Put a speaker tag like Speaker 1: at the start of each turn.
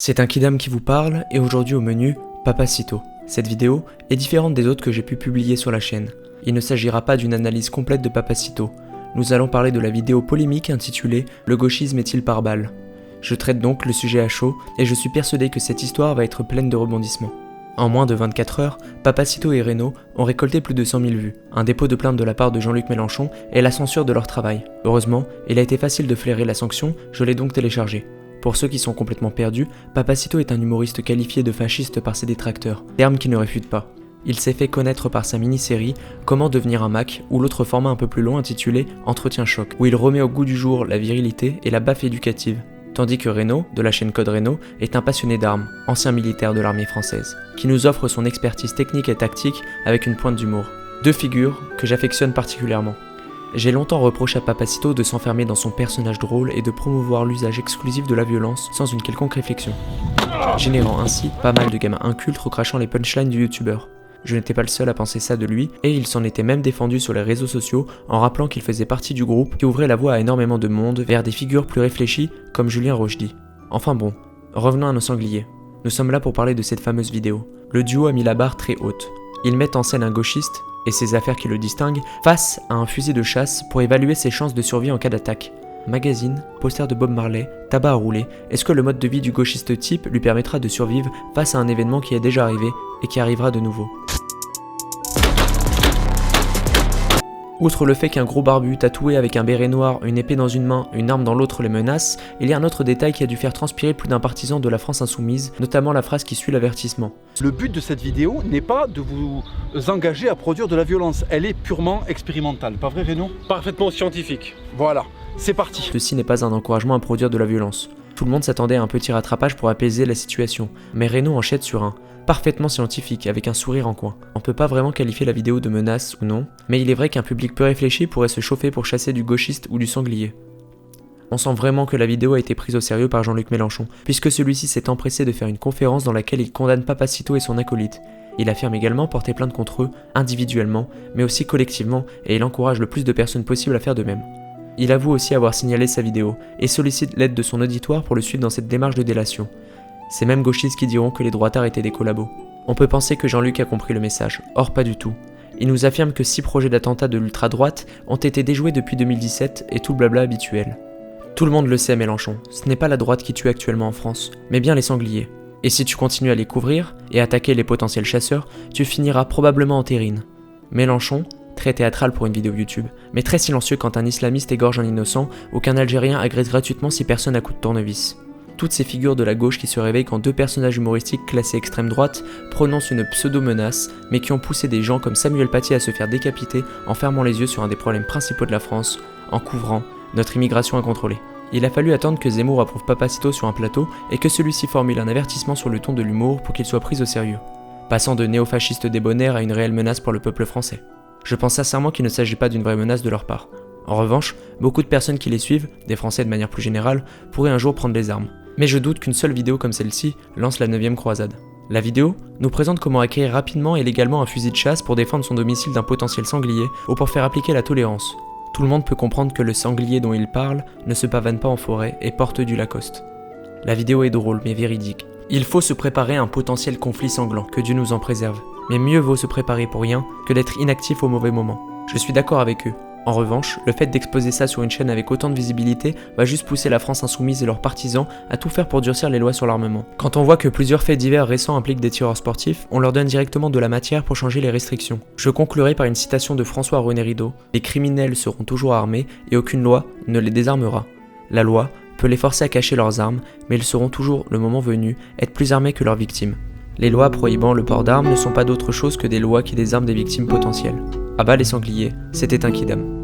Speaker 1: C'est un kidam qui vous parle et aujourd'hui au menu, Papacito. Cette vidéo est différente des autres que j'ai pu publier sur la chaîne. Il ne s'agira pas d'une analyse complète de Papacito. Nous allons parler de la vidéo polémique intitulée « Le gauchisme est-il par balle ?» Je traite donc le sujet à chaud et je suis persuadé que cette histoire va être pleine de rebondissements. En moins de 24 heures, Papacito et Reno ont récolté plus de 100 000 vues, un dépôt de plainte de la part de Jean-Luc Mélenchon et la censure de leur travail. Heureusement, il a été facile de flairer la sanction, je l'ai donc téléchargé. Pour ceux qui sont complètement perdus, Papacito est un humoriste qualifié de fasciste par ses détracteurs, terme qui ne réfute pas. Il s'est fait connaître par sa mini-série Comment devenir un Mac ou l'autre format un peu plus long intitulé Entretien choc, où il remet au goût du jour la virilité et la baffe éducative. Tandis que Reno, de la chaîne Code Reno, est un passionné d'armes, ancien militaire de l'armée française, qui nous offre son expertise technique et tactique avec une pointe d'humour. Deux figures que j'affectionne particulièrement. J'ai longtemps reproché à Papacito de s'enfermer dans son personnage drôle et de promouvoir l'usage exclusif de la violence sans une quelconque réflexion, générant ainsi pas mal de gamins incultes recrachant les punchlines du youtubeur. Je n'étais pas le seul à penser ça de lui, et il s'en était même défendu sur les réseaux sociaux en rappelant qu'il faisait partie du groupe qui ouvrait la voie à énormément de monde vers des figures plus réfléchies comme Julien Rochdy. Enfin bon, revenons à nos sangliers. Nous sommes là pour parler de cette fameuse vidéo. Le duo a mis la barre très haute. Ils mettent en scène un gauchiste, et ses affaires qui le distinguent, face à un fusil de chasse pour évaluer ses chances de survie en cas d'attaque. Magazine, poster de Bob Marley, tabac à rouler, est-ce que le mode de vie du gauchiste type lui permettra de survivre face à un événement qui est déjà arrivé et qui arrivera de nouveau? Outre le fait qu'un gros barbu tatoué avec un béret noir, une épée dans une main, une arme dans l'autre les menace, il y a un autre détail qui a dû faire transpirer plus d'un partisan de la France insoumise, notamment la phrase qui suit l'avertissement.
Speaker 2: Le but de cette vidéo n'est pas de vous engager à produire de la violence, elle est purement expérimentale, pas vrai Reno?
Speaker 3: Parfaitement scientifique.
Speaker 2: Voilà, c'est parti.
Speaker 1: Ceci n'est pas un encouragement à produire de la violence. Tout le monde s'attendait à un petit rattrapage pour apaiser la situation, mais Reno enchaîne sur un parfaitement scientifique avec un sourire en coin. On peut pas vraiment qualifier la vidéo de menace ou non, mais il est vrai qu'un public peu réfléchi pourrait se chauffer pour chasser du gauchiste ou du sanglier. On sent vraiment que la vidéo a été prise au sérieux par Jean-Luc Mélenchon, puisque celui-ci s'est empressé de faire une conférence dans laquelle il condamne Papacito et son acolyte. Il affirme également porter plainte contre eux, individuellement, mais aussi collectivement, et il encourage le plus de personnes possible à faire de même. Il avoue aussi avoir signalé sa vidéo, et sollicite l'aide de son auditoire pour le suivre dans cette démarche de délation. Ces mêmes gauchistes qui diront que les droitards étaient des collabos. On peut penser que Jean-Luc a compris le message, or pas du tout. Il nous affirme que 6 projets d'attentats de l'ultra-droite ont été déjoués depuis 2017 et tout le blabla habituel. Tout le monde le sait Mélenchon, ce n'est pas la droite qui tue actuellement en France, mais bien les sangliers. Et si tu continues à les couvrir et attaquer les potentiels chasseurs, tu finiras probablement en terrine. Mélenchon, très théâtral pour une vidéo YouTube, mais très silencieux quand un islamiste égorge un innocent ou qu'un Algérien agresse gratuitement 6 personnes à coups de tournevis. Toutes ces figures de la gauche qui se réveillent quand 2 personnages humoristiques classés extrême droite prononcent une pseudo-menace, mais qui ont poussé des gens comme Samuel Paty à se faire décapiter en fermant les yeux sur un des problèmes principaux de la France, en couvrant notre immigration incontrôlée. Il a fallu attendre que Zemmour approuve Papacito sur un plateau et que celui-ci formule un avertissement sur le ton de l'humour pour qu'il soit pris au sérieux, passant de néo-fascistes débonnaires à une réelle menace pour le peuple français. Je pense sincèrement qu'il ne s'agit pas d'une vraie menace de leur part. En revanche, beaucoup de personnes qui les suivent, des Français de manière plus générale, pourraient un jour prendre les armes. Mais je doute qu'une seule vidéo comme celle-ci lance la 9e croisade. La vidéo nous présente comment acquérir rapidement et légalement un fusil de chasse pour défendre son domicile d'un potentiel sanglier ou pour faire appliquer la tolérance. Tout le monde peut comprendre que le sanglier dont il parle ne se pavane pas en forêt et porte du Lacoste. La vidéo est drôle mais véridique. Il faut se préparer à un potentiel conflit sanglant, que Dieu nous en préserve. Mais mieux vaut se préparer pour rien que d'être inactif au mauvais moment. Je suis d'accord avec eux. En revanche, le fait d'exposer ça sur une chaîne avec autant de visibilité va juste pousser la France insoumise et leurs partisans à tout faire pour durcir les lois sur l'armement. Quand on voit que plusieurs faits divers récents impliquent des tireurs sportifs, on leur donne directement de la matière pour changer les restrictions. Je conclurai par une citation de François-René Rideau: « Les criminels seront toujours armés et aucune loi ne les désarmera. La loi peut les forcer à cacher leurs armes, mais ils seront toujours, le moment venu, être plus armés que leurs victimes. Les lois prohibant le port d'armes ne sont pas d'autre chose que des lois qui désarment des victimes potentielles. » À bas les sangliers, c'était un kidam.